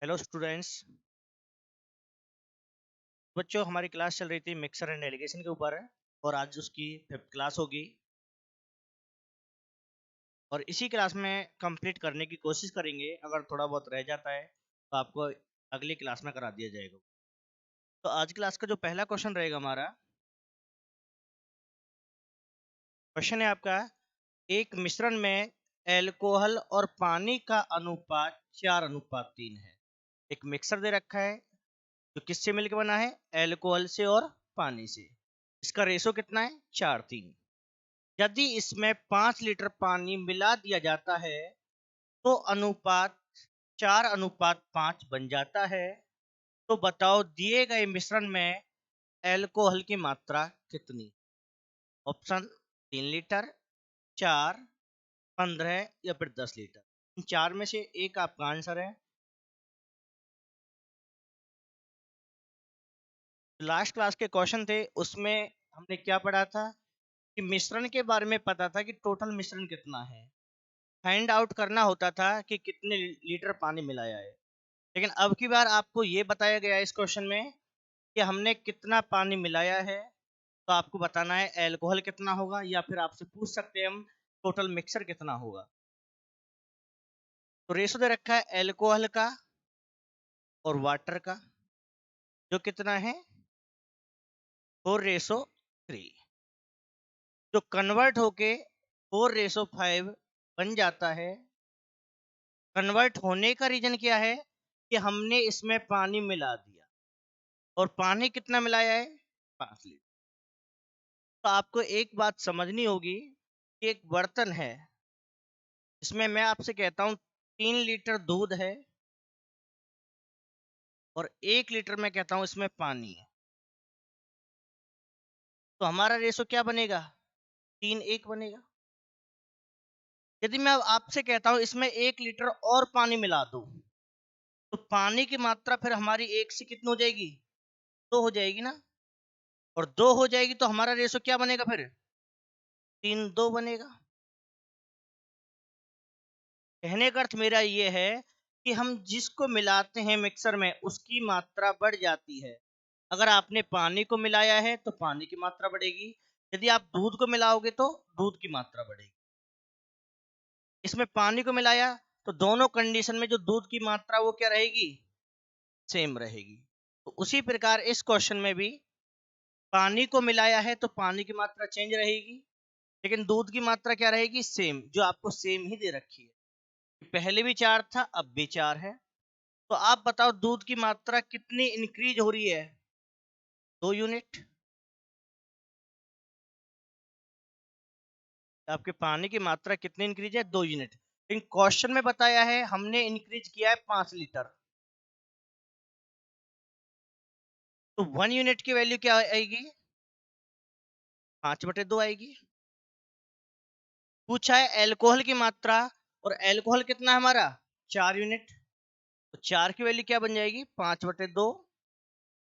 Hello students. बच्चों, हमारी class चल रही थी मिक्सर एंड एलिगेशन के ऊपर है और आज उसकी 5th क्लास होगी और इसी क्लास में कंप्लीट करने की कोशिश करेंगे। अगर थोड़ा बहुत रह जाता है तो आपको अगली क्लास में करा दिया जाएगा। तो आज क्लास का जो पहला क्वेश्चन रहेगा हमारा क्वेश्चन है आपका, एक मिश्रण में एल्कोहल और पानी का अनुपात 4:3 है। एक मिक्सर दे रखा है जो किससे मिलकर बना है? एल्कोहल से और पानी से। इसका रेशो कितना है? 4:3। यदि इसमें 5 लीटर पानी मिला दिया जाता है तो अनुपात 4:5 बन जाता है। तो बताओ दिए गए मिश्रण में एल्कोहल की मात्रा कितनी? ऑप्शन 3 लीटर, 4, 15 या फिर 10 लीटर। इन चार में से एक आपका आंसर है। लास्ट क्लास के क्वेश्चन थे उसमें हमने क्या पढ़ा था कि मिश्रण के बारे में पता था कि टोटल मिश्रण कितना है, फाइंड आउट करना होता था कि कितने लीटर पानी मिलाया है। लेकिन अब की बार आपको ये बताया गया है इस क्वेश्चन में कि हमने कितना पानी मिलाया है। तो आपको बताना है एल्कोहल कितना होगा, या फिर आपसे पूछ सकते हैं हम टोटल मिक्सर कितना होगा। तो रेशो दे रखा है एल्कोहल का और वाटर का, जो कितना है 4:3, जो कन्वर्ट होके 4:5 बन जाता है। कन्वर्ट होने का रीजन क्या है कि हमने इसमें पानी मिला दिया और पानी कितना मिलाया है? 5 लीटर। तो आपको एक बात समझनी होगी कि एक बर्तन है, इसमें मैं आपसे कहता हूँ 3 लीटर दूध है और 1 लीटर मैं कहता हूँ इसमें पानी है। तो हमारा रेशो क्या बनेगा? 3:1 बनेगा। यदि मैं अब आपसे कहता हूँ इसमें 1 लीटर और पानी मिला दो तो पानी की मात्रा फिर हमारी एक से कितनी हो जाएगी? 2 हो जाएगी ना। और 2 हो जाएगी तो हमारा रेशो क्या बनेगा फिर? 3:2 बनेगा। कहने का अर्थ मेरा ये है कि हम जिसको मिलाते हैं मिक्सर में उसकी मात्रा बढ़ जाती है। अगर आपने पानी को मिलाया है तो पानी की मात्रा बढ़ेगी, यदि आप दूध को मिलाओगे तो दूध की मात्रा बढ़ेगी। इसमें पानी को मिलाया तो दोनों कंडीशन में जो दूध की मात्रा वो क्या रहेगी? सेम रहेगी। तो उसी प्रकार इस क्वेश्चन में भी पानी को मिलाया है तो पानी की मात्रा चेंज रहेगी, लेकिन दूध की मात्रा क्या रहेगी? सेम, जो आपको सेम ही दे रखी है। पहले भी 4 था, अब भी 4 है। तो आप बताओ दूध की मात्रा कितनी इंक्रीज हो रही है? 2 यूनिट। आपके पानी की मात्रा कितनी इंक्रीज है? 2 यूनिट। लेकिन क्वेश्चन में बताया है हमने इंक्रीज किया है 5 लीटर। तो 1 यूनिट की वैल्यू क्या आएगी? 5/2 आएगी। पूछा है एल्कोहल की मात्रा, और एल्कोहल कितना है हमारा? 4 यूनिट। तो 4 की वैल्यू क्या बन जाएगी? 5/2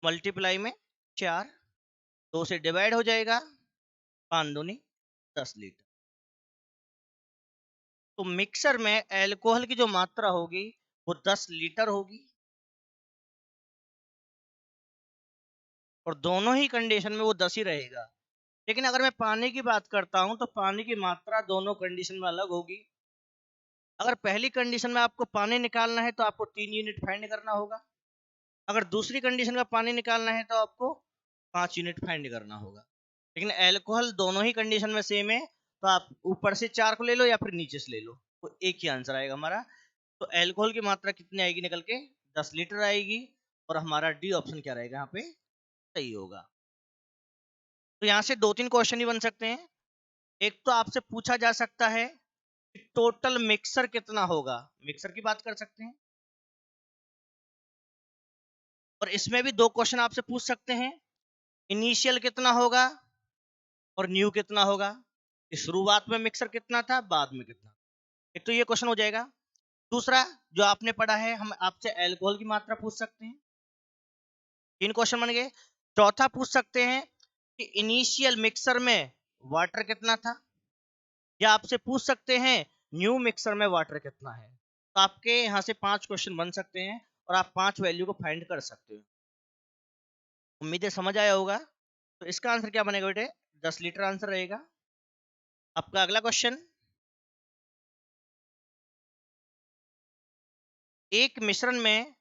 मल्टीप्लाई में 4, 2 से डिवाइड हो जाएगा, 5×2 = 10 लीटर। तो मिक्सर में एल्कोहल की जो मात्रा होगी वो 10 लीटर होगी। और दोनों ही कंडीशन में वो 10 ही रहेगा। लेकिन अगर मैं पानी की बात करता हूं तो पानी की मात्रा दोनों कंडीशन में अलग होगी। अगर पहली कंडीशन में आपको पानी निकालना है तो आपको 3 यूनिट फाइंड करना होगा। अगर दूसरी कंडीशन का पानी निकालना है तो आपको 5 यूनिट फाइंड करना होगा। लेकिन एल्कोहल दोनों ही कंडीशन में सेम है, तो आप ऊपर से 4 को ले लो या फिर नीचे से ले लो, तो एक ही आंसर आएगा हमारा। तो एल्कोहल की मात्रा कितनी आएगी निकल के? 10 लीटर आएगी। और हमारा डी ऑप्शन क्या रहेगा यहाँ पे? सही होगा। तो यहाँ से 2-3 क्वेश्चन ही बन सकते हैं। एक तो आपसे पूछा जा सकता है कि टोटल मिक्सर कितना होगा, मिक्सर की बात कर सकते हैं। और इसमें भी 2 क्वेश्चन आपसे पूछ सकते हैं, इनिशियल कितना होगा और न्यू कितना होगा, कि शुरुआत में मिक्सर कितना था, बाद में कितना। एक तो ये क्वेश्चन हो जाएगा। दूसरा जो आपने पढ़ा है, हम आपसे एल्कोहल की मात्रा पूछ सकते हैं। 3 क्वेश्चन बन गए। चौथा पूछ सकते हैं कि इनिशियल मिक्सर में वाटर कितना था, या आपसे पूछ सकते हैं न्यू मिक्सर में वाटर कितना है। तो आपके यहाँ से 5 क्वेश्चन बन सकते हैं और आप 5 वैल्यू को फाइंड कर सकते हो। उम्मीद है समझ आया होगा। तो इसका आंसर क्या बनेगा बेटे? 10 लीटर आंसर रहेगा। आपका अगला क्वेश्चन, एक मिश्रण में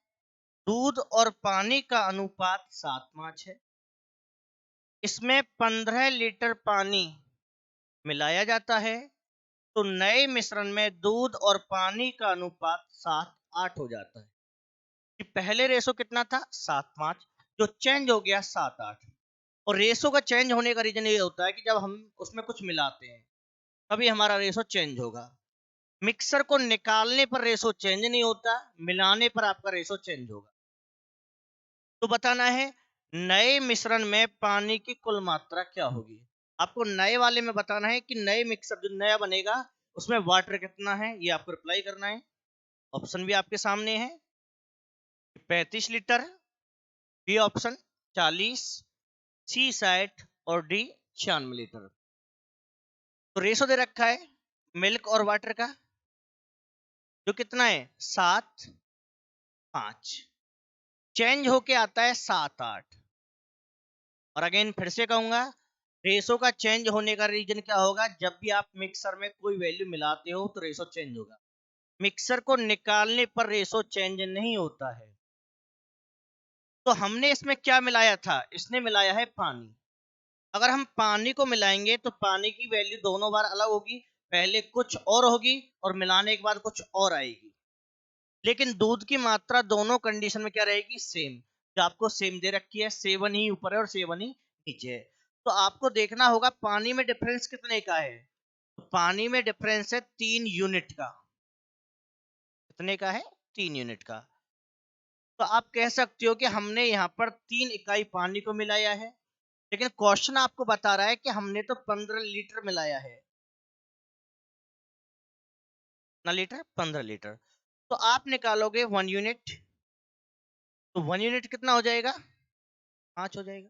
दूध और पानी का अनुपात 7:5 है। इसमें 15 लीटर पानी मिलाया जाता है, तो नए मिश्रण में दूध और पानी का अनुपात 7:8 हो जाता है। कि पहले रेशो कितना था? 7:5, जो चेंज हो गया 7:8। और रेशो का चेंज होने का रीजन ये होता है कि जब हम उसमें कुछ मिलाते हैं तभी हमारा रेशो चेंज होगा। मिक्सर को निकालने पर रेशो चेंज नहीं होता, मिलाने पर आपका रेशो चेंज होगा। तो बताना है नए मिश्रण में पानी की कुल मात्रा क्या होगी। आपको नए वाले में बताना है कि नए मिक्सर जो नया बनेगा उसमें वाटर कितना है, ये आपको रिप्लाई करना है। ऑप्शन भी आपके सामने है, 35 लीटर, बी ऑप्शन 40, सी 60 और डी 96 लीटर। तो रेशो दे रखा है मिल्क और वाटर का, जो कितना है 7:5, चेंज होके आता है 7:8। और अगेन फिर से कहूंगा, रेशो का चेंज होने का रीजन क्या होगा? जब भी आप मिक्सर में कोई वैल्यू मिलाते हो तो रेशो चेंज होगा। मिक्सर को निकालने पर रेशो चेंज नहीं होता है। तो हमने इसमें क्या मिलाया था? इसने मिलाया है पानी। अगर हम पानी को मिलाएंगे तो पानी की वैल्यू दोनों बार अलग होगी, पहले कुछ और होगी और मिलाने के बाद कुछ और आएगी। लेकिन दूध की मात्रा दोनों कंडीशन में क्या रहेगी? सेम। जो आपको सेम दे रखी है, 7 ही ऊपर है और 7 ही नीचे है। तो आपको देखना होगा पानी में डिफरेंस कितने का है। तो पानी में डिफरेंस है 3 यूनिट का। कितने का है? 3 यूनिट का। तो आप कह सकते हो कि हमने यहाँ पर 3 इकाई पानी को मिलाया है, लेकिन क्वेश्चन आपको बता रहा है कि हमने तो 15 लीटर मिलाया है। कितना लीटर? 15 लीटर। तो आप निकालोगे 1 यूनिट, तो 1 यूनिट कितना हो जाएगा? 5 हो जाएगा।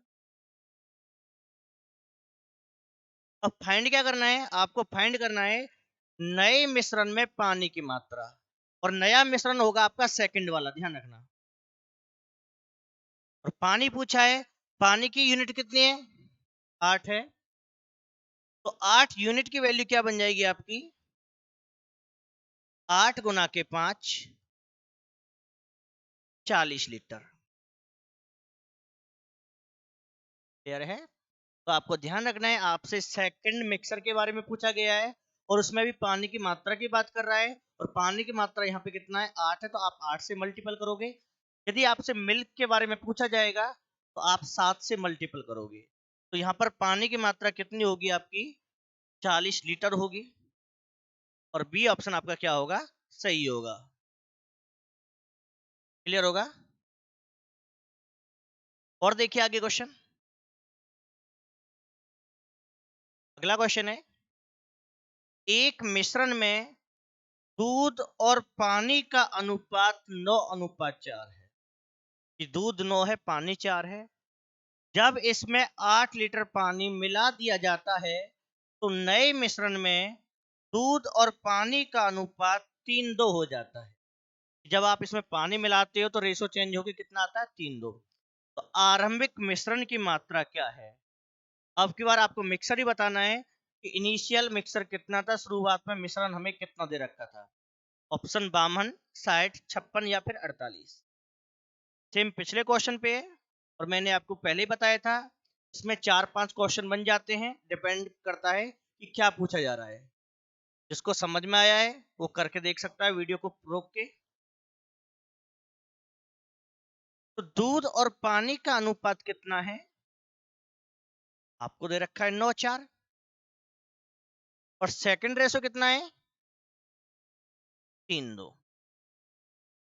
अब फाइंड क्या करना है आपको? फाइंड करना है नए मिश्रण में पानी की मात्रा। और नया मिश्रण होगा आपका सेकंड वाला, ध्यान रखना। और पानी पूछा है, पानी की यूनिट कितनी है? 8 है। तो 8 यूनिट की वैल्यू क्या बन जाएगी आपकी? 8 गुना के 5, 40 लीटर। क्लियर है? तो आपको ध्यान रखना है, आपसे सेकंड मिक्सर के बारे में पूछा गया है और उसमें भी पानी की मात्रा की बात कर रहा है। और पानी की मात्रा यहाँ पे कितना है? 8 है। तो आप 8 से मल्टीपल करोगे। यदि आपसे मिल्क के बारे में पूछा जाएगा तो आप 7 से मल्टीपल करोगे। तो यहाँ पर पानी की मात्रा कितनी होगी आपकी? 40 लीटर होगी। और बी ऑप्शन आपका क्या होगा? सही होगा। क्लियर होगा? और देखिए आगे क्वेश्चन। अगला क्वेश्चन है, एक मिश्रण में दूध और पानी का अनुपात 9:4 है। कि दूध 9 है, पानी 4 है। जब इसमें 8 लीटर पानी मिला दिया जाता है तो नए मिश्रण में दूध और पानी का अनुपात 3:2 हो जाता है। जब आप इसमें पानी मिलाते हो तो रेशो चेंज होकर कितना आता है? 3:2। तो आरंभिक मिश्रण की मात्रा क्या है? अब की बार आपको मिक्सर ही बताना है कि इनिशियल मिक्सर कितना था, शुरुआत में मिश्रण हमें कितना दे रखा था। ऑप्शन 52, 60, 56 या फिर 48। सेम पिछले क्वेश्चन पे है और मैंने आपको पहले ही बताया था, इसमें 4-5 क्वेश्चन बन जाते हैं, डिपेंड करता है कि क्या पूछा जा रहा है। जिसको समझ में आया है वो करके देख सकता है वीडियो को रोक के। तो दूध और पानी का अनुपात कितना है? आपको दे रखा है 9:4। और सेकंड रेशो कितना है? 3:2।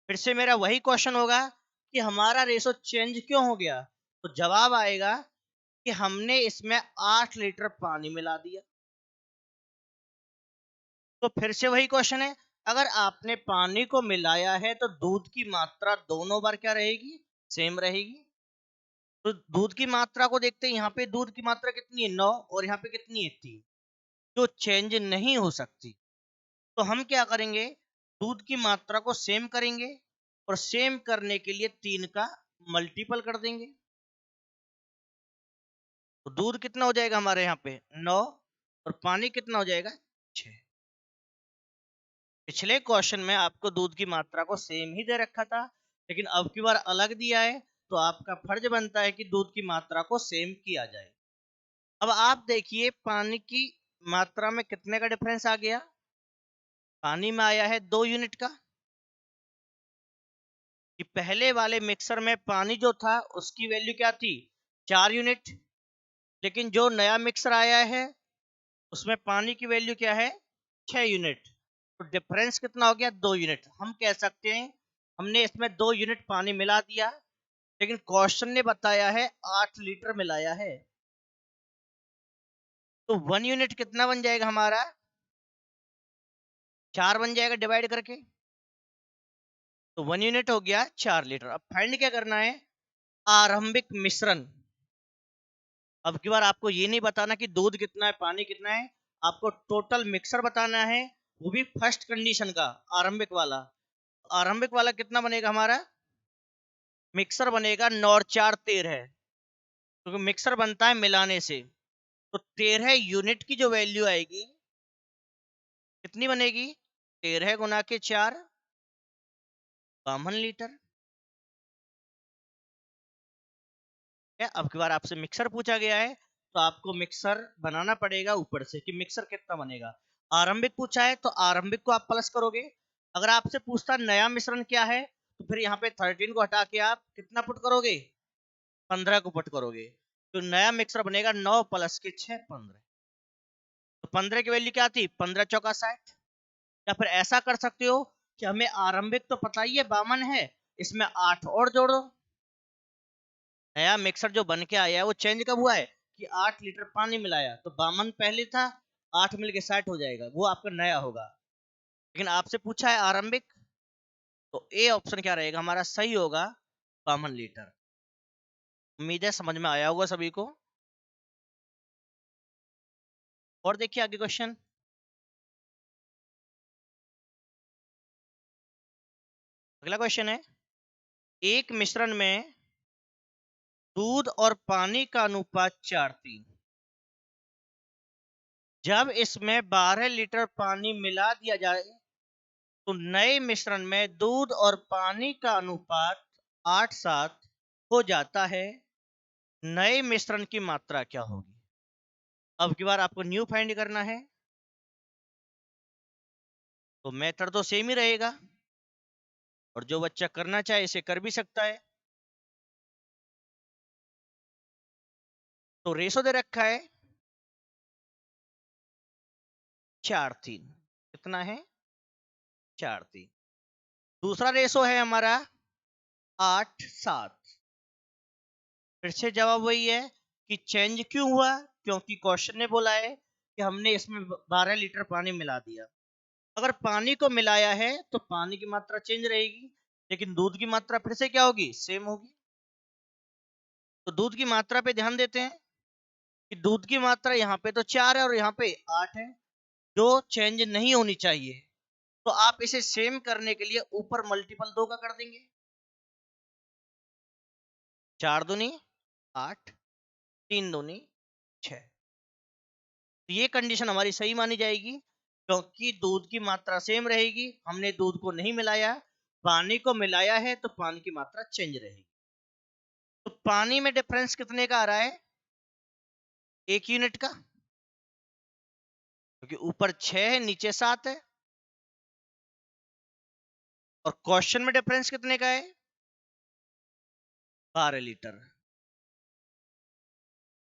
फिर से मेरा वही क्वेश्चन होगा कि हमारा रेशो चेंज क्यों हो गया? तो जवाब आएगा कि हमने इसमें 8 लीटर पानी मिला दिया। तो फिर से वही क्वेश्चन है, अगर आपने पानी को मिलाया है तो दूध की मात्रा दोनों बार क्या रहेगी? सेम रहेगी। तो दूध की मात्रा को देखते हैं, यहाँ पे दूध की मात्रा कितनी है? 9 और यहाँ पे कितनी है? 3, जो चेंज नहीं हो सकती। तो हम क्या करेंगे? दूध की मात्रा को सेम करेंगे और सेम करने के लिए 3 का मल्टीपल कर देंगे। तो दूध कितना हो जाएगा हमारे यहाँ पे 9 और पानी कितना हो जाएगा 6। पिछले क्वेश्चन में आपको दूध की मात्रा को सेम ही दे रखा था, लेकिन अब की बार अलग दिया है, तो आपका फर्ज बनता है कि दूध की मात्रा को सेम किया जाए। अब आप देखिए पानी की मात्रा में कितने का डिफरेंस आ गया। पानी में आया है 2 यूनिट का, कि पहले वाले मिक्सर में पानी जो था उसकी वैल्यू क्या थी 4 यूनिट, लेकिन जो नया मिक्सर आया है उसमें पानी की वैल्यू क्या है 6 यूनिट। तो डिफरेंस कितना हो गया 2 यूनिट। हम कह सकते हैं हमने इसमें 2 यूनिट पानी मिला दिया, लेकिन क्वेश्चन ने बताया है 8 लीटर मिलाया है। तो 1 यूनिट कितना बन जाएगा हमारा 4 बन जाएगा डिवाइड करके। तो 1 यूनिट हो गया 4 लीटर। अब फाइंड क्या करना है आरंभिक मिश्रण। अब की बार आपको ये नहीं बताना कि दूध कितना है पानी कितना है, आपको टोटल मिक्सर बताना है, वो भी फर्स्ट कंडीशन का आरंभिक वाला। आरंभिक वाला कितना बनेगा हमारा मिक्सर बनेगा 9 और 4 13, क्योंकि मिक्सर बनता है मिलाने से। तो 13 यूनिट की जो वैल्यू आएगी कितनी बनेगी 13 गुना के 4 52 लीटर। अब की बार आपसे मिक्सर पूछा गया है, तो आपको मिक्सर बनाना पड़ेगा ऊपर से कि मिक्सर कितना बनेगा। आरंभिक पूछा है तो आरंभिक को आप प्लस करोगे। अगर आपसे पूछता नया मिश्रण क्या है, तो फिर यहाँ पे 13 को हटा के आप कितना पुट करोगे 15 को पुट करोगे। तो नया मिक्सर बनेगा 9 प्लस के 6 15। तो 15 की वैल्यू क्या थी 15 चौका 60। या फिर ऐसा कर सकते हो कि हमें आरंभिक तो पता ही है 52 है, इसमें 8 और जोड़ो। नया मिक्सर जो बन के आया है वो चेंज कब हुआ है कि 8 लीटर पानी मिलाया, तो 52 पहले था, 8 मिल के 60 हो जाएगा, वो आपका नया होगा। लेकिन आपसे पूछा है आरंभिक, तो ए ऑप्शन क्या रहेगा हमारा सही होगा 52 लीटर। उम्मीद है समझ में आया होगा सभी को। और देखिए आगे क्वेश्चन। अगला क्वेश्चन है एक मिश्रण में दूध और पानी का अनुपात 4:3। जब इसमें 12 लीटर पानी मिला दिया जाए तो नए मिश्रण में दूध और पानी का अनुपात 8:7 हो जाता है। नए मिश्रण की मात्रा क्या होगी। अब की बार आपको न्यू फाइंड करना है, तो मेथड तो सेम ही रहेगा, और जो बच्चा करना चाहे इसे कर भी सकता है। तो रेशो दे रखा है 4:3। कितना है 4:3। दूसरा रेशो है हमारा 8:7। फिर से जवाब वही है कि चेंज क्यों हुआ, क्योंकि क्वेश्चन ने बोला है कि हमने इसमें 12 लीटर पानी मिला दिया। अगर पानी को मिलाया है तो पानी की मात्रा चेंज रहेगी, लेकिन दूध की मात्रा फिर से क्या होगी सेम होगी। तो दूध की मात्रा पे ध्यान देते हैं कि दूध की मात्रा यहाँ पे तो 4 है और यहाँ पे 8 है, जो चेंज नहीं होनी चाहिए। तो आप इसे सेम करने के लिए ऊपर मल्टीपल 2 का कर देंगे। 4 दूनी 8, 3 दूनी 6। तो ये कंडीशन हमारी सही मानी जाएगी, क्योंकि दूध की मात्रा सेम रहेगी, हमने दूध को नहीं मिलाया, पानी को मिलाया है, तो पानी की मात्रा चेंज रहेगी। तो पानी में डिफरेंस कितने का आ रहा है 1 यूनिट का, क्योंकि ऊपर 6 है नीचे 7 है। और क्वेश्चन में डिफरेंस कितने का है 12 लीटर।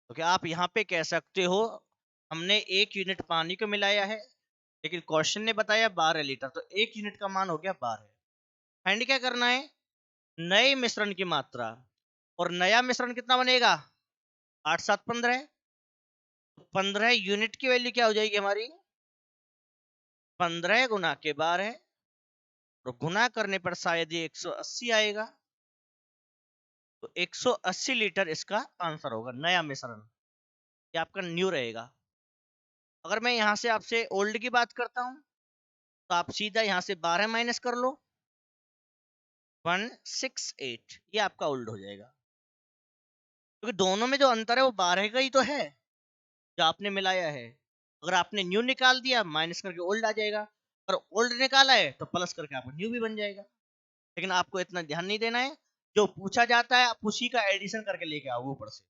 तो क्या आप यहाँ पे कह सकते हो हमने 1 यूनिट पानी को मिलाया है, लेकिन क्वेश्चन ने बताया 12 लीटर, तो 1 यूनिट का मान हो गया 12। फाइंड क्या करना है नए मिश्रण की मात्रा। और नया मिश्रण कितना बनेगा 8 7 15। तो 15 यूनिट की वैल्यू क्या हो जाएगी हमारी 15 गुना के 12, और गुना करने पर शायद ये 180 आएगा। तो 180 लीटर इसका आंसर होगा नया मिश्रण। ये आपका न्यू रहेगा। अगर मैं यहां से आपसे ओल्ड की बात करता हूं, तो आप सीधा यहां से 12 माइनस कर लो, 168, ये आपका ओल्ड हो जाएगा, क्योंकि दोनों में जो अंतर है वो 12 का ही तो है जो आपने मिलाया है। अगर आपने न्यू निकाल दिया, माइनस करके ओल्ड आ जाएगा, और ओल्ड निकाला है तो प्लस करके आपका न्यू भी बन जाएगा। लेकिन आपको इतना ध्यान नहीं देना है, जो पूछा जाता है आप उसी का एडिशन करके लेके आओ ऊपर से।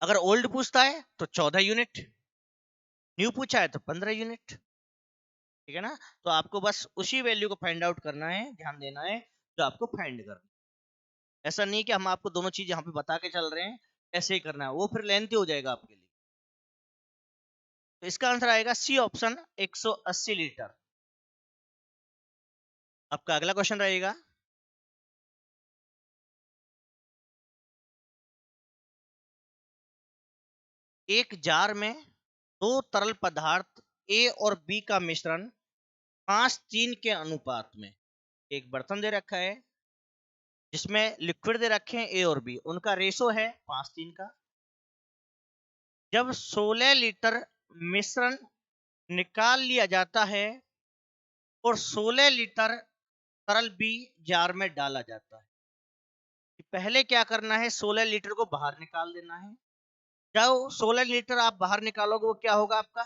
अगर ओल्ड पूछता है तो 14 यूनिट, न्यू पूछा है तो 15 यूनिट, ठीक है ना। तो आपको बस उसी वैल्यू को फाइंड आउट करना है, ध्यान देना है जो आपको फाइंड करना है। ऐसा नहीं कि हम आपको दोनों चीज यहाँ पे बता के चल रहे हैं, ऐसे ही करना है, वो फिर लेंथी हो जाएगा आपके लिए। तो इसका आंसर आएगा सी ऑप्शन, 180 लीटर। आपका अगला क्वेश्चन रहेगा, एक जार में दो तरल पदार्थ ए और बी का मिश्रण 5:3 के अनुपात में, एक बर्तन दे रखा है जिसमें लिक्विड दे रखे हैं ए और बी, उनका रेशो है 5:3 का। जब 16 लीटर मिश्रण निकाल लिया जाता है और 16 लीटर तरल बी जार में डाला जाता है, पहले क्या करना है, 16 लीटर को बाहर निकाल देना है। जब 16 लीटर आप बाहर निकालोगे वो क्या होगा, आपका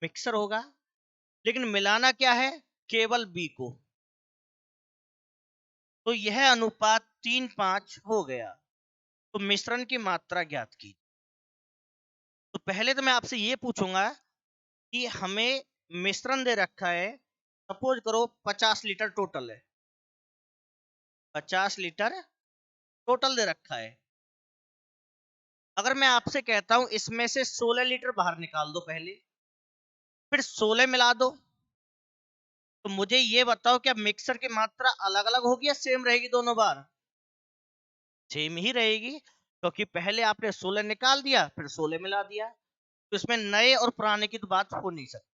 मिक्सर होगा। लेकिन मिलाना क्या है, केवल बी को। तो यह अनुपात 3:5 हो गया। तो मिश्रण की मात्रा ज्ञात की। तो पहले तो मैं आपसे ये पूछूंगा कि हमें मिश्रण दे रखा है, सपोज करो 50 लीटर टोटल है, 50 लीटर टोटल दे रखा है। अगर मैं आपसे कहता हूं इसमें से 16 लीटर बाहर निकाल दो पहले, फिर 16 मिला दो, तो मुझे ये बताओ क्या मिक्सर की मात्रा अलग अलग होगी या सेम रहेगी दोनों बार? सेम ही रहेगी, क्योंकि पहले आपने 16 निकाल दिया फिर 16 मिला दिया। तो इसमें नए और पुराने की तो बात हो नहीं सकती,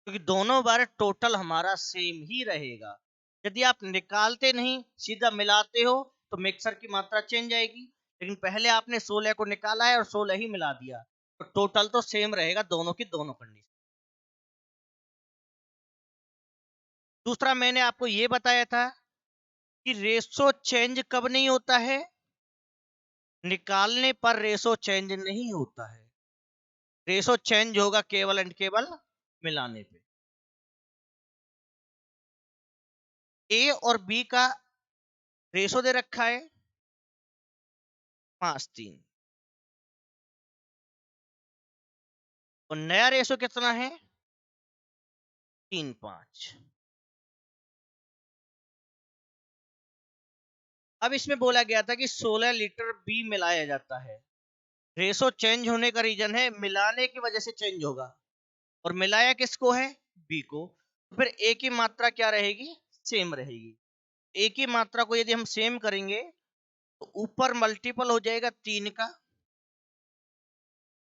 क्योंकि दोनों बार टोटल हमारा सेम ही रहेगा। यदि आप निकालते नहीं सीधा मिलाते हो तो मिक्सर की मात्रा चेंज आएगी, लेकिन पहले आपने 16 को निकाला है और 16 ही मिला दिया, तो टोटल तो सेम रहेगा दोनों की दोनों कंडीशन। दूसरा मैंने आपको ये बताया था कि रेशो चेंज कब नहीं होता है, निकालने पर रेशो चेंज नहीं होता है, रेशो चेंज होगा केवल एंड केवल मिलाने पे। ए और बी का रेशो दे रखा है 5:3, और नया रेशो कितना है 3:5। अब इसमें बोला गया था कि 16 लीटर बी मिलाया जाता है। रेशो चेंज होने का रीजन है मिलाने की वजह से चेंज होगा, और मिलाया किसको है, बी को। फिर ए की मात्रा क्या रहेगी, सेम रहेगी। ए की मात्रा को यदि हम सेम करेंगे तो ऊपर मल्टीपल हो जाएगा 3 का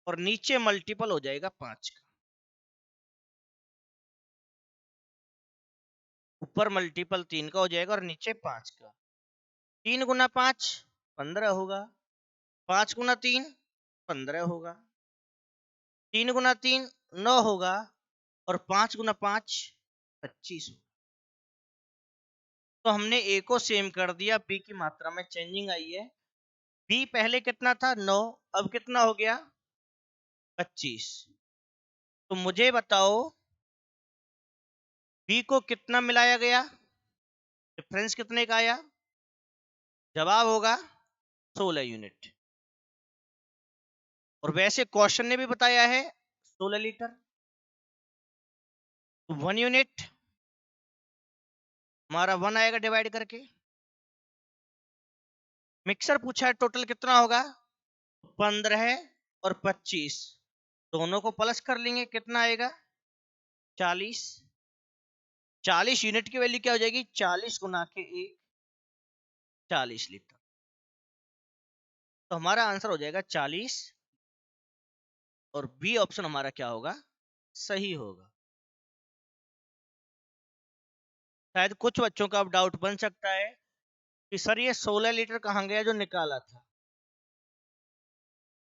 और नीचे मल्टीपल हो जाएगा 5 का। ऊपर मल्टीपल 3 का हो जाएगा और नीचे 5 का। 3 गुना 5 15 होगा, 5 गुना 3 15 होगा, 3 गुना 3 9 होगा, और 5 गुना 5 25 होगा। तो हमने ए को सेम कर दिया, बी की मात्रा में चेंजिंग आई है। बी पहले कितना था 9, अब कितना हो गया 25। तो मुझे बताओ बी को कितना मिलाया गया, डिफरेंस कितने का आया? जवाब होगा 16 यूनिट। और वैसे क्वेश्चन ने भी बताया है 16 लीटर। 1 यूनिट हमारा 1 आएगा डिवाइड करके। मिक्सर पूछा है टोटल कितना होगा, 15 और 25, दोनों को प्लस कर लेंगे कितना आएगा 40। 40 यूनिट की वैल्यू क्या हो जाएगी, 40 गुना के 1, 40 लीटर। तो हमारा आंसर हो जाएगा 40, और बी ऑप्शन हमारा क्या होगा, सही होगा। शायद कुछ बच्चों का अब डाउट बन सकता है कि सर ये 16 लीटर कहाँ गया जो निकाला था,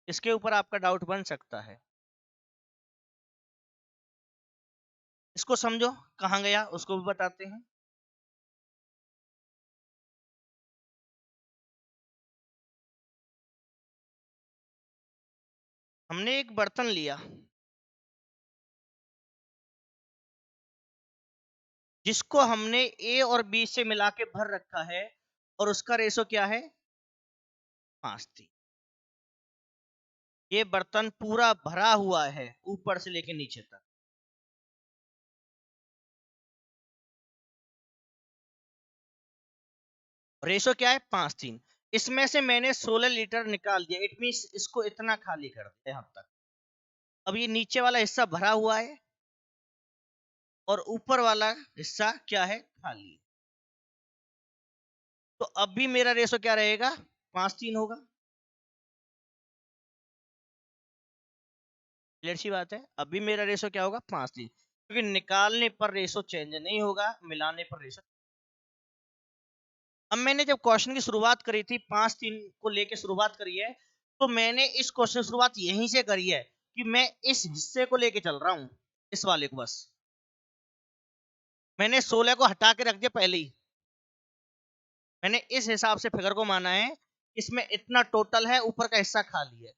इसके ऊपर आपका डाउट बन सकता है। इसको समझो कहाँ गया उसको भी बताते हैं। हमने एक बर्तन लिया जिसको हमने ए और बी से मिला के भर रखा है और उसका रेशो क्या है 5:3। ये बर्तन पूरा भरा हुआ है ऊपर से लेके नीचे तक। रेशो क्या है 5:3। इसमें से मैंने 16 लीटर निकाल दिया, इट मीन इसको इतना खाली कर दिया यहां तक। अब ये नीचे वाला हिस्सा भरा हुआ है और ऊपर वाला हिस्सा क्या है खाली। तो अब भी मेरा रेशो क्या रहेगा 5:3 होगा। क्लियर सी बात है। अब भी मेरा रेशो क्या होगा 5:3, क्योंकि निकालने पर रेशो चेंज नहीं होगा, मिलाने पर रेशो। अब मैंने जब क्वेश्चन की शुरुआत करी थी 5:3 को लेके शुरुआत करी है, तो मैंने इस क्वेश्चन की शुरुआत यहीं से करी है कि मैं इस हिस्से को लेके चल रहा हूं, इस वाले को। बस मैंने 16 को हटा के रख दिया पहले ही। मैंने इस हिसाब से फिगर को माना है, इसमें इतना टोटल है, ऊपर का हिस्सा खाली है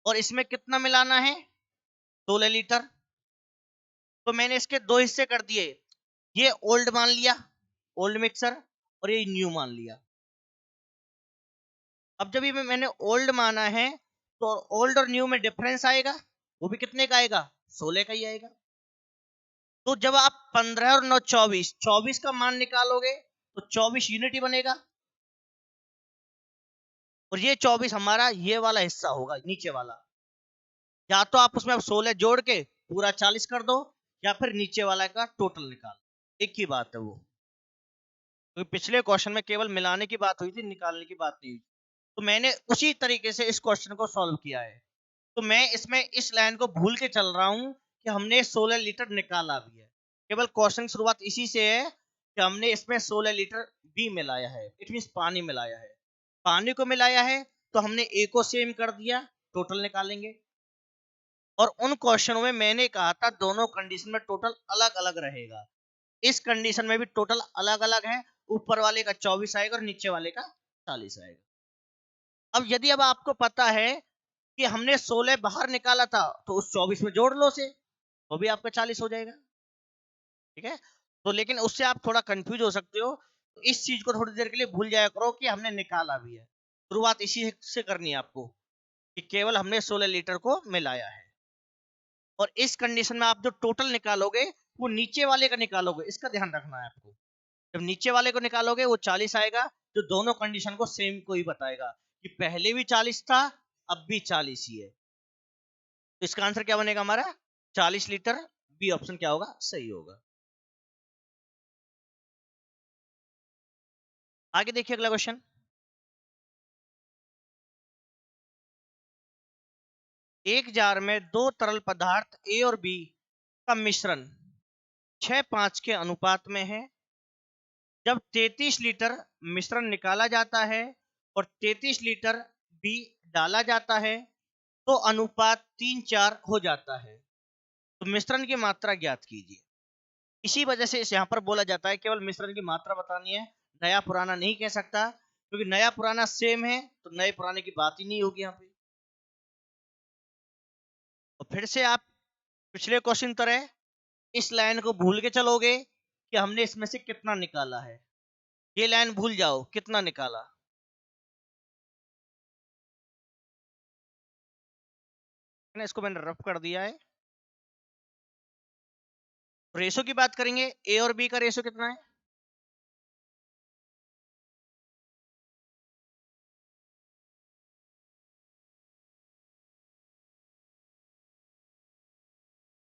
और इसमें कितना मिलाना है 16 लीटर। तो मैंने इसके दो हिस्से कर दिए, ये ओल्ड मान लिया ओल्ड मिक्सर और ये न्यू मान लिया। अब जब ये मैंने ओल्ड माना है तो ओल्ड और न्यू में डिफरेंस आएगा, वो भी कितने का आएगा 16 का ही आएगा। तो जब आप 15 और 9 24 24 का मान निकालोगे तो 24 यूनिट ही बनेगा और ये 24 हमारा ये वाला हिस्सा होगा नीचे वाला। या तो आप उसमें 16 जोड़ के पूरा 40 कर दो या फिर नीचे वाला का टोटल निकाल, एक ही बात है वो। तो पिछले क्वेश्चन में केवल मिलाने की बात हुई थी, निकालने की बात नहीं हुई। तो मैंने उसी तरीके से इस क्वेश्चन को सॉल्व किया है। तो मैं इसमें इस लाइन को भूल के चल रहा हूं कि हमने 16 लीटर निकाला भी है। केवल क्वेश्चन की शुरुआत इसी से है कि हमने इसमें 16 लीटर भी मिलाया है, इट मीन पानी मिलाया है। पानी को मिलाया है तो हमने ए को सेम कर दिया, टोटल निकालेंगे। और उन क्वेश्चनों में मैंने कहा था दोनों कंडीशन में टोटल अलग अलग रहेगा। इस कंडीशन में भी टोटल अलग अलग है, ऊपर वाले का 24 आएगा और नीचे वाले का 40 आएगा। अब आपको पता है कि हमने 16 बाहर निकाला था तो उस 24 में जोड़ लो से, वो भी आपका 40 हो जाएगा। ठीक है। तो लेकिन उससे आप थोड़ा कंफ्यूज हो सकते हो, तो इस चीज को थोड़ी देर के लिए भूल जाया करो कि हमने निकाला भी है। शुरुआत इसी से करनी है आपको कि केवल हमने 16 लीटर को मिलाया है। और इस कंडीशन में आप जो टोटल निकालोगे वो नीचे वाले का निकालोगे, इसका ध्यान रखना है आपको। जब नीचे वाले को निकालोगे वो 40 आएगा, जो दोनों कंडीशन को सेम को ही बताएगा कि पहले भी 40 था अब भी 40 ही है। तो इसका आंसर क्या बनेगा हमारा 40 लीटर। बी ऑप्शन क्या होगा सही होगा। आगे देखिए अगला क्वेश्चन। एक जार में दो तरल पदार्थ ए और बी का मिश्रण 6:5 के अनुपात में है। जब 33 लीटर मिश्रण निकाला जाता है और 33 लीटर बी डाला जाता है तो अनुपात 3:4 हो जाता है। तो मिश्रण की मात्रा ज्ञात कीजिए। इसी वजह से इस यहाँ पर बोला जाता है केवल मिश्रण की मात्रा बतानी है, नया पुराना नहीं कह सकता, क्योंकि नया पुराना सेम है तो नए पुराने की बात ही नहीं होगी यहाँ पे। तो फिर से आप पिछले क्वेश्चन तरह इस लाइन को भूल के चलोगे कि हमने इसमें से कितना निकाला है। ये लाइन भूल जाओ कितना निकाला। इसको मैंने रफ कर दिया है। रेशो की बात करेंगे, ए और बी का रेशो कितना है।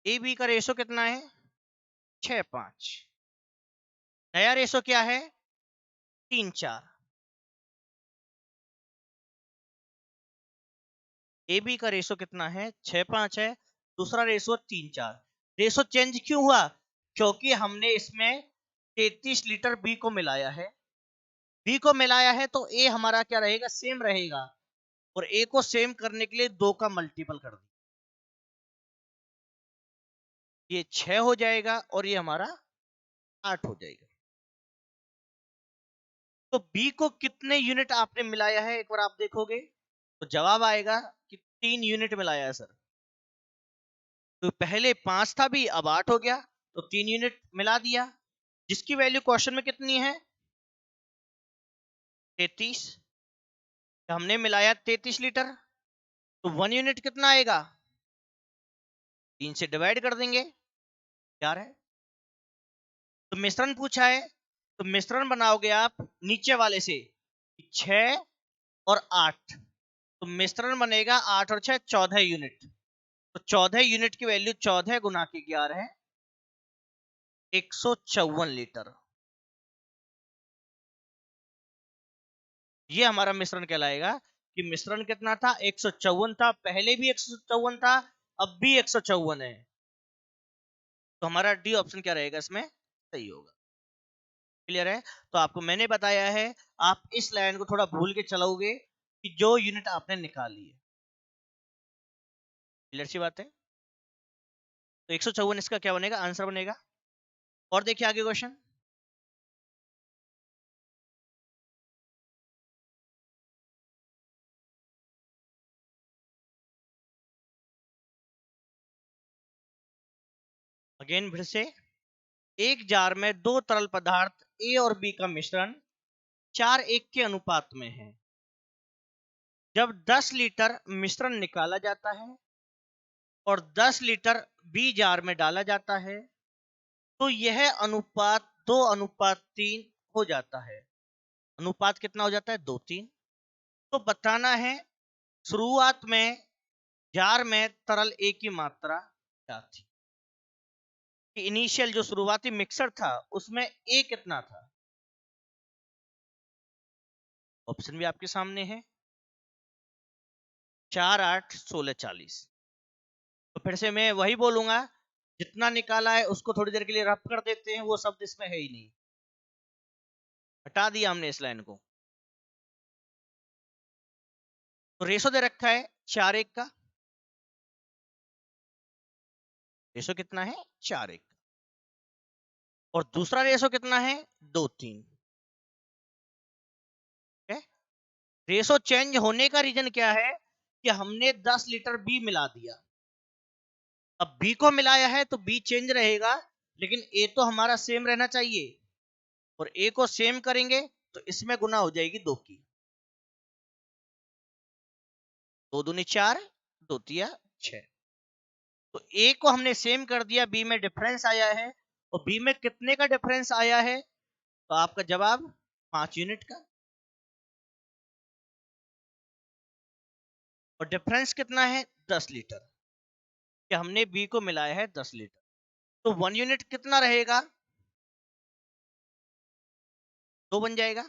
ए बी का रेशो कितना है 6:5। नया रेशो क्या है 3:4। ए बी का रेशो कितना है 6:5 है, दूसरा रेशो 3:4। रेशो चेंज क्यों हुआ, क्योंकि हमने इसमें 33 लीटर बी को मिलाया है। बी को मिलाया है तो ए हमारा क्या रहेगा सेम रहेगा, और ए को सेम करने के लिए 2 का मल्टीपल कर दिया, ये 6 हो जाएगा और ये हमारा 8 हो जाएगा। तो बी को कितने यूनिट आपने मिलाया है एक बार आप देखोगे तो जवाब आएगा कि 3 यूनिट मिलाया है सर। तो पहले 5 था भी, अब 8 हो गया, तो 3 यूनिट मिला दिया, जिसकी वैल्यू क्वेश्चन में कितनी है 33। हमने मिलाया 33 लीटर, तो 1 यूनिट कितना आएगा, 3 से डिवाइड कर देंगे, 4 है। तो मिश्रण पूछा है, तो मिश्रण बनाओगे आप नीचे वाले से 6 और 8, तो मिश्रण बनेगा 8 और 6 14 यूनिट। तो 14 यूनिट की वैल्यू 14 गुना के 11 है 154 लीटर। ये हमारा मिश्रण कहलाएगा कि मिश्रण कितना था 154 था, पहले भी 154 था, अब भी 154 है। तो हमारा डी ऑप्शन क्या रहेगा इसमें सही होगा। क्लियर है। तो आपको मैंने बताया है, आप इस लाइन को थोड़ा भूल के चलोगे कि जो यूनिट आपने निकाली है। क्लियर सी बात है। तो 154 इसका क्या बनेगा, आंसर बनेगा। और देखिए आगे क्वेश्चन, अगेन फिर से, एक जार में दो तरल पदार्थ ए और बी का मिश्रण 4:1 के अनुपात में है। जब 10 लीटर मिश्रण निकाला जाता है और 10 लीटर बी जार में डाला जाता है, तो यह अनुपात 2:3 हो जाता है। अनुपात कितना हो जाता है, 2:3। तो बताना है शुरुआत में जार में तरल ए की मात्रा क्या थी। इनिशियल जो शुरुआती मिक्सर था उसमें ए कितना था, ऑप्शन भी आपके सामने है, 4, 8, 16, 40। तो फिर से मैं वही बोलूंगा, जितना निकाला है उसको थोड़ी देर के लिए रफ कर देते हैं, वो शब्द इसमें है ही नहीं, हटा दिया हमने इस लाइन को। तो रेशो दे रखा है 4:1 का, रेशो कितना है 4:1, और दूसरा रेशो कितना है 2:3। रेशो चेंज होने का रीजन क्या है कि हमने 10 लीटर बी मिला दिया। अब बी को मिलाया है तो बी चेंज रहेगा, लेकिन ए तो हमारा सेम रहना चाहिए, और ए को सेम करेंगे तो इसमें गुना हो जाएगी 2 की, 2 दूनी 4, 2 तिया 6। तो ए को हमने सेम कर दिया, बी में डिफरेंस आया है, और बी में कितने का डिफरेंस आया है, तो आपका जवाब 5 यूनिट का। और डिफरेंस कितना है 10 लीटर, कि हमने बी को मिलाया है 10 लीटर। तो 1 यूनिट कितना रहेगा, 2 बन जाएगा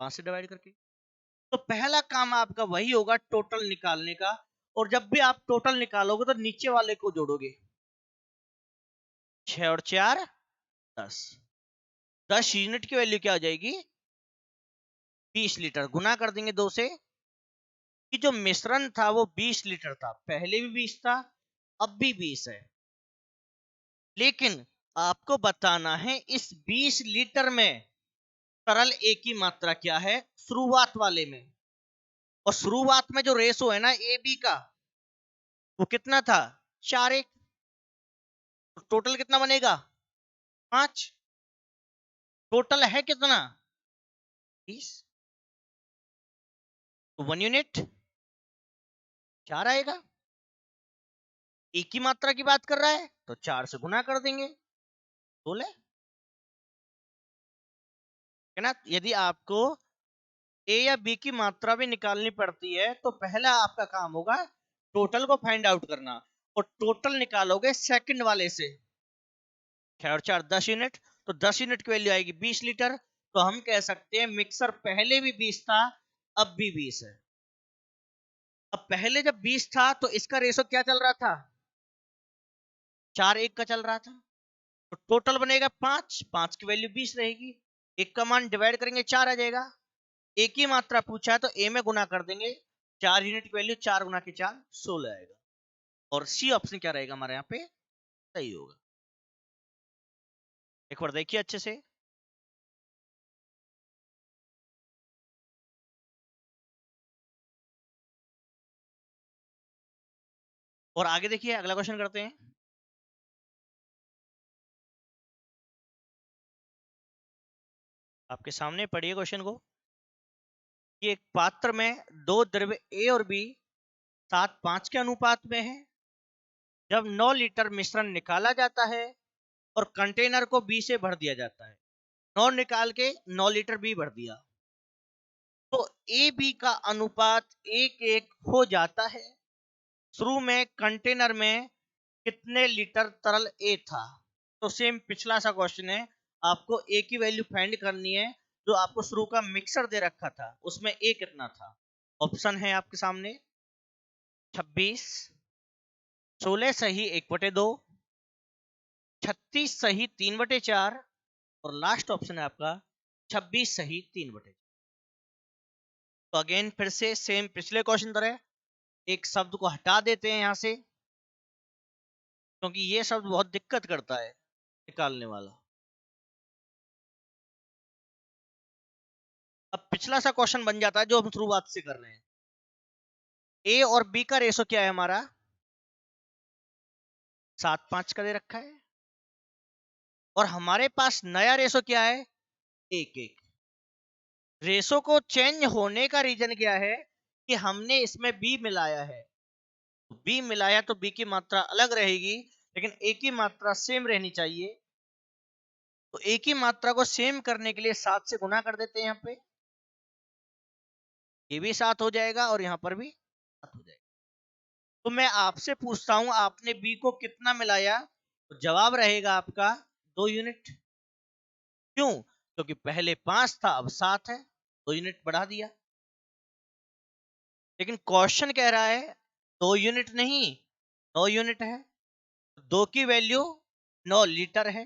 5 से डिवाइड करके। तो पहला काम आपका वही होगा टोटल निकालने का, और जब भी आप टोटल निकालोगे तो नीचे वाले को जोड़ोगे, 6 और 4 10, 10 यूनिट की वैल्यू क्या हो जाएगी 20 लीटर, गुना कर देंगे 2 से, कि जो मिश्रण था वो 20 लीटर था, पहले भी 20 था, अब भी 20 है। लेकिन आपको बताना है इस 20 लीटर में तरल ए की मात्रा क्या है शुरुआत वाले में, और शुरुआत में जो रेशो है ना ए बी का, वो कितना था 4:1, तो टोटल कितना बनेगा 5, टोटल है कितना 20, तो 1 यूनिट 4 आएगा। एक की मात्रा की बात कर रहा है तो 4 से गुना कर देंगे, 16 है ना। यदि आपको ए या बी की मात्रा भी निकालनी पड़ती है तो पहला आपका काम होगा टोटल को फाइंड आउट करना, और टोटल निकालोगे सेकंड वाले से, 6 और 4 10 यूनिट, तो 10 यूनिट की वैल्यू आएगी 20 लीटर। तो हम कह सकते हैं मिक्सर पहले भी 20 था, अब भी 20 है। अब पहले जब 20 था तो इसका रेशो क्या चल रहा था 4:1 का चल रहा था, तो टोटल बनेगा 5, 5 की वैल्यू 20 रहेगी, एक का मान डिवाइड करेंगे 4 आ जाएगा। एक ही मात्रा पूछा है तो ए में गुना कर देंगे, 4 यूनिट की वैल्यू 4 गुना के 4 16 आएगा, और सी ऑप्शन क्या रहेगा हमारे यहाँ पे सही होगा। एक बार देखिए अच्छे से, और आगे देखिए अगला क्वेश्चन करते हैं। आपके सामने पढ़िए क्वेश्चन को कि एक पात्र में दो द्रव्य ए और बी 7:5 के अनुपात में है। जब 9 लीटर मिश्रण निकाला जाता है और कंटेनर को बी से भर दिया जाता है, 9 निकाल के 9 लीटर बी भर दिया, तो ए बी का अनुपात 1:1 हो जाता है। शुरू में कंटेनर में कितने लीटर तरल ए था? तो सेम पिछला सा क्वेश्चन है, आपको ए की वैल्यू फाइंड करनी है। जो आपको शुरू का मिक्सर दे रखा था उसमें ए कितना था? ऑप्शन है आपके सामने 26, 16 सही 1/2, 36 सही 3/4 और लास्ट ऑप्शन है आपका 26 सही 3/4। तो अगेन फिर से सेम पिछले क्वेश्चन तरह एक शब्द को हटा देते हैं यहां से, क्योंकि ये शब्द बहुत दिक्कत करता है निकालने वाला। अब पिछला सा क्वेश्चन बन जाता है जो हम शुरुआत से कर रहे हैं। ए और बी का रेशो क्या है हमारा? 7:5 का दे रखा है और हमारे पास नया रेशो क्या है? 1:1। रेशो को चेंज होने का रीजन क्या है? कि हमने इसमें बी मिलाया है। बी मिलाया तो बी की मात्रा अलग रहेगी, लेकिन ए की मात्रा सेम रहनी चाहिए। तो ए की मात्रा को सेम करने के लिए 7 से गुना कर देते हैं। यहाँ पे ये भी 7 हो जाएगा और यहाँ पर भी 7 हो जाएगा। तो मैं आपसे पूछता हूं, आपने बी को कितना मिलाया? तो जवाब रहेगा आपका 2 यूनिट। क्यों? क्योंकि पहले 5 था, अब 7 है, 2 यूनिट बढ़ा दिया। लेकिन क्वेश्चन कह रहा है 2 यूनिट नहीं 9 यूनिट है। 2 की वैल्यू 9 लीटर है,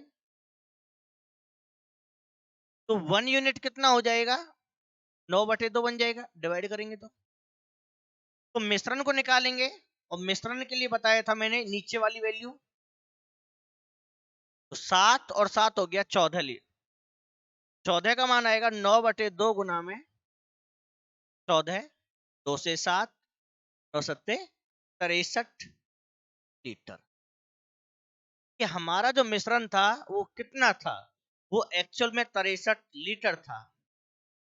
तो 1 यूनिट कितना हो जाएगा? 9/2 बन जाएगा, डिवाइड करेंगे तो मिश्रण को निकालेंगे। और मिश्रण के लिए बताया था मैंने नीचे वाली वैल्यू, तो 7 और 7 हो गया 14 लीटर। 14 का मान आएगा 9/2 गुना में 14, 2 से 7, 9 सत्ते 63 लीटर। कि हमारा जो मिश्रण था वो कितना था? वो एक्चुअल में 63 लीटर था।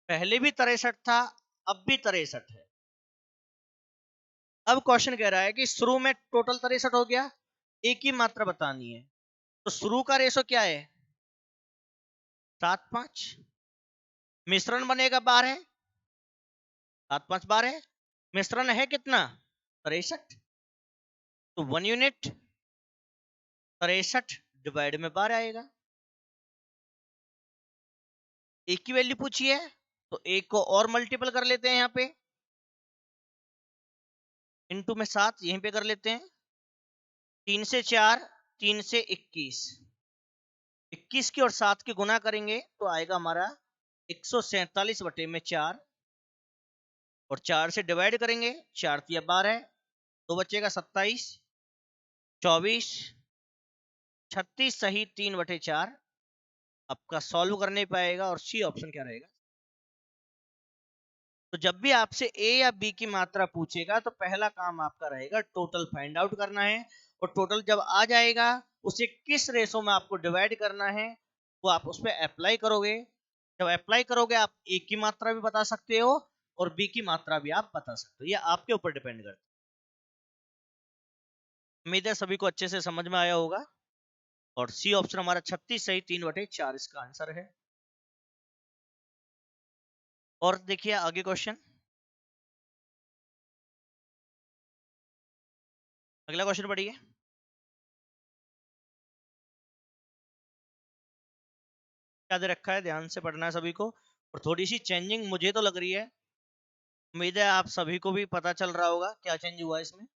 पहले भी 63 था, अब भी 63 है। अब क्वेश्चन कह रहा है कि शुरू में टोटल 63 हो गया, एक ही मात्रा बतानी है। तो शुरू का रेशो क्या है? 7:5। मिश्रण बनेगा 12, 7:5 12, मिश्रण है कितना? 63। तो 1 यूनिट 63 डिवाइड में 12 आएगा। एक की वैल्यू पूछी है तो एक को और मल्टीपल कर लेते हैं, यहाँ पे इनटू में 7 यहीं पे कर लेते हैं। 3 से 4, 3 से 21, 21 की और 7 की गुना करेंगे तो आएगा हमारा 147/4 और 4 से डिवाइड करेंगे, 4 तिया 12, तो बचेगा 27, 24, 36 सही 3/4। आपका सॉल्व करने पाएगा और सी ऑप्शन क्या रहेगा? तो जब भी आपसे ए या बी की मात्रा पूछेगा तो पहला काम आपका रहेगा टोटल फाइंड आउट करना है। और टोटल जब आ जाएगा उसे किस रेशो में आपको डिवाइड करना है वो आप उस पर अप्लाई करोगे। जब अप्लाई करोगे आप ए की मात्रा भी बता सकते हो और बी की मात्रा भी आप बता सकते हो, ये आपके ऊपर डिपेंड करता है। उम्मीद है सभी को अच्छे से समझ में आया होगा। और सी ऑप्शन हमारा 36 सही 3/4 इसका आंसर है। और देखिए आगे क्वेश्चन, अगला क्वेश्चन पढ़िए। क्या दे रखा है, ध्यान से पढ़ना है सभी को। और थोड़ी सी चेंजिंग मुझे तो लग रही है, उम्मीद है आप सभी को भी पता चल रहा होगा क्या चेंज हुआ इसमें।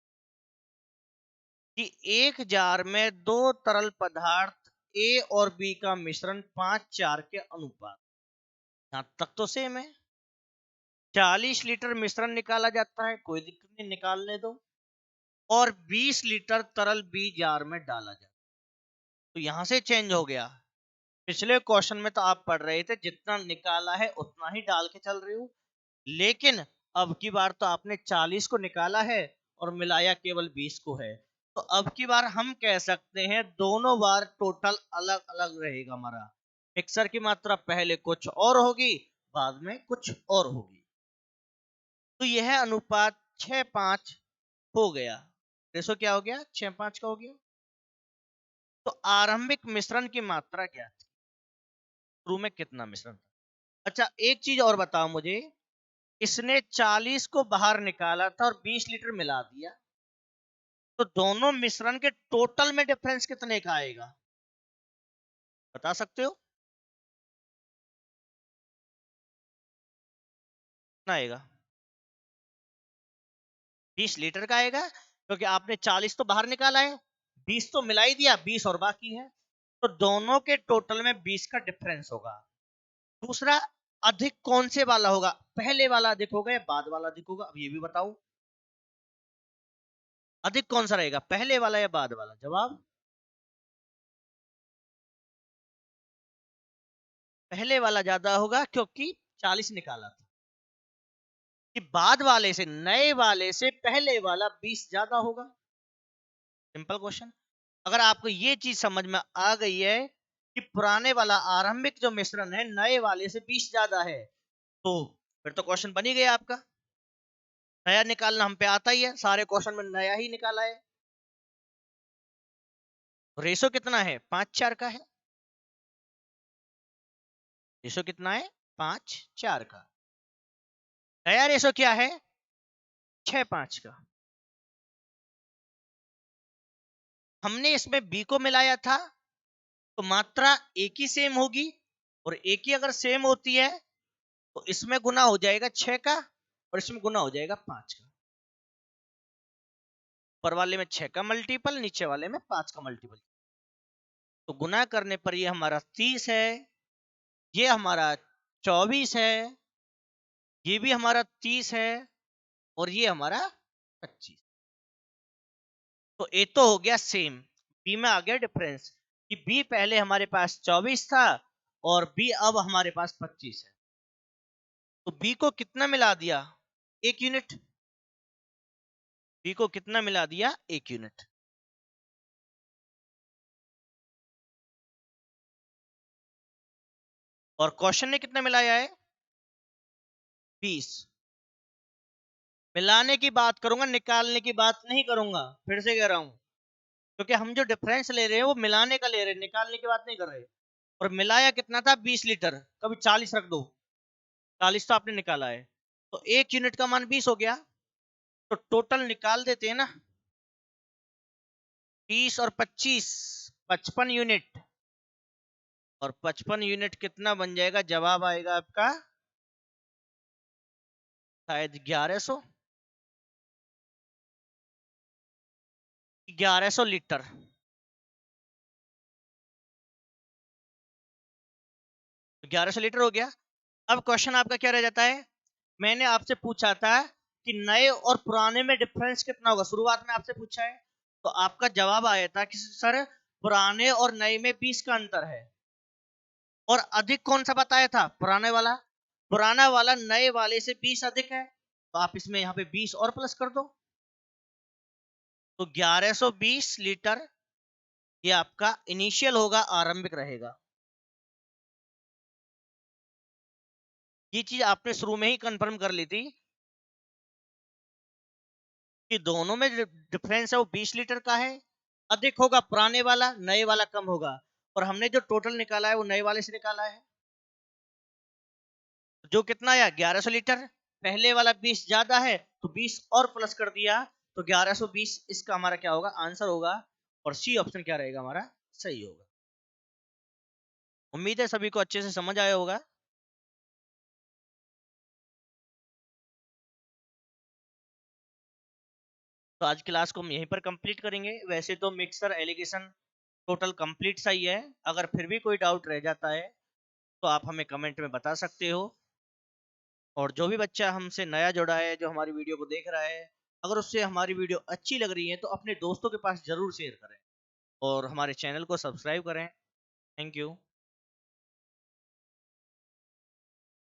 कि एक जार में दो तरल पदार्थ ए और बी का मिश्रण 5:4 के अनुपात, यहां तक तो सेम है। 40 लीटर मिश्रण निकाला जाता है, कोई दिक्कत नहीं, निकालने दो। और 20 लीटर तरल बी जार में डाला जाता है, तो यहां से चेंज हो गया। पिछले क्वेश्चन में तो आप पढ़ रहे थे जितना निकाला है उतना ही डाल के चल रहे हो, लेकिन अब की बार तो आपने 40 को निकाला है और मिलाया केवल 20 को है। तो अब की बार हम कह सकते हैं दोनों बार टोटल अलग अलग रहेगा हमारा। मिक्सर की मात्रा पहले कुछ और होगी, बाद में कुछ और होगी। तो यह अनुपात 6:5 हो गया। रेशो क्या हो गया? 6:5 का हो गया। तो आरंभिक मिश्रण की मात्रा क्या थी? शुरू में कितना मिश्रण था? अच्छा, एक चीज और बताओ मुझे, इसने 40 को बाहर निकाला था और 20 लीटर मिला दिया, तो दोनों मिश्रण के टोटल में डिफरेंस कितने का आएगा? बता सकते हो? कितना आएगा? 20 लीटर का आएगा, क्योंकि आपने 40 तो बाहर निकाला है, 20 तो मिला ही दिया, 20 और बाकी है, तो दोनों के टोटल में 20 का डिफरेंस होगा। दूसरा, अधिक कौन से वाला होगा? पहले वाला अधिक होगा या बाद वाला अधिक होगा? अब ये भी बताओ, अधिक कौन सा रहेगा, पहले वाला या बाद वाला? जवाब पहले वाला ज्यादा होगा, क्योंकि 40 निकाला था। कि बाद वाले से, नए वाले से पहले वाला 20 ज्यादा होगा। Simple question. अगर आपको ये चीज समझ में आ गई है कि पुराने वाला आरंभिक जो मिश्रण है नए वाले से 20 ज्यादा है, तो फिर तो क्वेश्चन बन ही गया आपका। नया निकालना हम पे आता ही है, सारे क्वेश्चन में नया ही निकाला है। रेशो कितना है? 5:4 का है। रेशो कितना है? 5:4 का। नया रेशो क्या है? 6:5 का। हमने इसमें बी को मिलाया था, तो मात्रा एक ही सेम होगी, और एक ही अगर सेम होती है तो इसमें गुना हो जाएगा 6 का, और इसमें गुना हो जाएगा 5 का। ऊपर वाले में 6 का मल्टीपल, नीचे वाले में 5 का मल्टीपल। तो गुना करने पर ये हमारा 30 है, ये हमारा 24 है, ये भी हमारा 30 है, और ये हमारा 25। तो ए तो हो गया सेम, बी में आ गया डिफरेंस, कि बी पहले हमारे पास 24 था और बी अब हमारे पास 25 है। तो बी को कितना मिला दिया? 1 यूनिट। बी को कितना मिला दिया? 1 यूनिट। और क्वेश्चन ने कितना मिलाया है? 20। मिलाने की बात करूंगा, निकालने की बात नहीं करूंगा, फिर से कह रहा हूं, क्योंकि हम जो डिफरेंस ले रहे हैं वो मिलाने का ले रहे हैं, निकालने की बात नहीं कर रहे। और मिलाया कितना था? 20 लीटर। कभी 40 रख दो, 40 तो आपने निकाला है, तो 1 यूनिट का मान 20 हो गया। तो टोटल निकाल देते हैं ना, 30 और 25, 55 यूनिट। और 55 यूनिट कितना बन जाएगा? जवाब आएगा आपका शायद 1100, 1100 लीटर। तो 1100 लीटर हो गया। अब क्वेश्चन आपका क्या रह जाता है? मैंने आपसे पूछा था कि नए और पुराने में डिफरेंस कितना होगा, शुरुआत में आपसे पूछा है, तो आपका जवाब आया था कि सर पुराने और नए में 20 का अंतर है। और अधिक कौन सा बताया था? पुराने वाला। पुराना वाला नए वाले से 20 अधिक है, तो आप इसमें यहाँ पे 20 और प्लस कर दो, तो 1120 लीटर ये आपका इनिशियल होगा, आरंभिक रहेगा। ये चीज आपने शुरू में ही कंफर्म कर ली थी कि दोनों में डिफरेंस है वो 20 लीटर का है। अधिक होगा पुराने वाला, नए वाला कम होगा। और हमने जो टोटल निकाला है वो नए वाले से निकाला है, जो कितना आया? 1100 लीटर। पहले वाला 20 ज्यादा है, तो 20 और प्लस कर दिया, तो 1120 इसका हमारा क्या होगा? आंसर होगा। और सी ऑप्शन क्या रहेगा हमारा? सही होगा। उम्मीद है सभी को अच्छे से समझ आया होगा। तो आज क्लास को हम यहीं पर कंप्लीट करेंगे। वैसे तो मिक्सर एलिगेशन टोटल कंप्लीट सा ही है। अगर फिर भी कोई डाउट रह जाता है तो आप हमें कमेंट में बता सकते हो। और जो भी बच्चा हमसे नया जुड़ा है, जो हमारी वीडियो को देख रहा है, अगर उससे हमारी वीडियो अच्छी लग रही है तो अपने दोस्तों के पास जरूर शेयर करें और हमारे चैनल को सब्सक्राइब करें। Thank you.